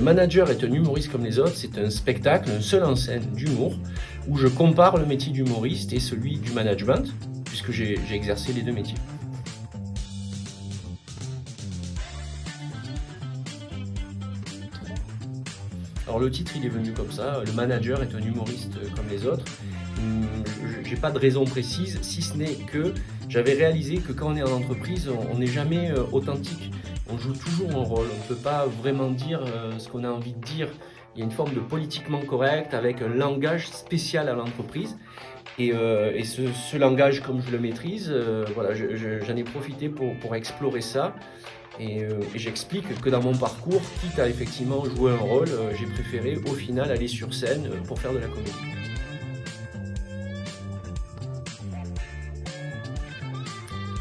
manager est un humoriste comme les autres, c'est un spectacle, un seul en scène d'humour, où je compare le métier d'humoriste et celui du management, puisque j'ai exercé les deux métiers. Alors le titre il est venu comme ça, le manager est un humoriste comme les autres. J'ai pas de raison précise, si ce n'est que j'avais réalisé que quand on est en entreprise, on n'est jamais authentique. On joue toujours un rôle, on ne peut pas vraiment dire ce qu'on a envie de dire. Il y a une forme de politiquement correct avec un langage spécial à l'entreprise. Et ce langage, comme je le maîtrise, voilà, j'en ai profité pour explorer ça. Et j'explique que dans mon parcours, quitte à effectivement jouer un rôle, j'ai préféré au final aller sur scène pour faire de la comédie.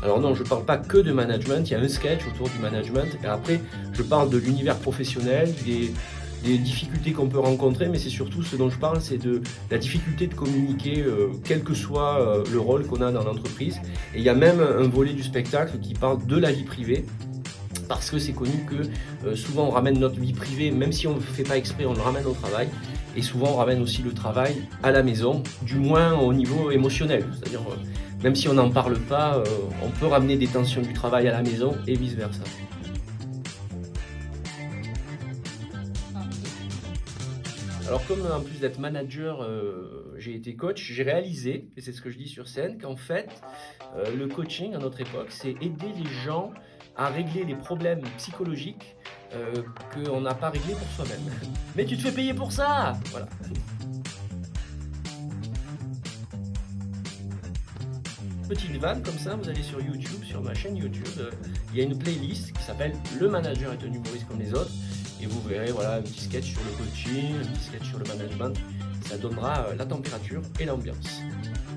Alors non, je ne parle pas que de management, il y a un sketch autour du management, et après je parle de l'univers professionnel, des difficultés qu'on peut rencontrer, mais c'est surtout ce dont je parle, c'est de la difficulté de communiquer, quel que soit le rôle qu'on a dans l'entreprise. Et il y a même un volet du spectacle qui parle de la vie privée, parce que c'est connu que souvent on ramène notre vie privée, même si on ne fait pas exprès, on le ramène au travail, et souvent on ramène aussi le travail à la maison, du moins au niveau émotionnel, c'est-à-dire même si on n'en parle pas, on peut ramener des tensions du travail à la maison et vice-versa. Alors comme en plus d'être manager, j'ai été coach, j'ai réalisé, et c'est ce que je dis sur scène, qu'en fait, le coaching à notre époque, c'est aider les gens à régler les problèmes psychologiques qu'on n'a pas réglés pour soi-même. Mais tu te fais payer pour ça! Voilà. Petite vanne comme ça, vous allez sur YouTube, sur ma chaîne YouTube, il y a une playlist qui s'appelle « Le manager est un humoriste comme les autres » et vous verrez voilà, un petit sketch sur le coaching, un petit sketch sur le management, ça donnera la température et l'ambiance.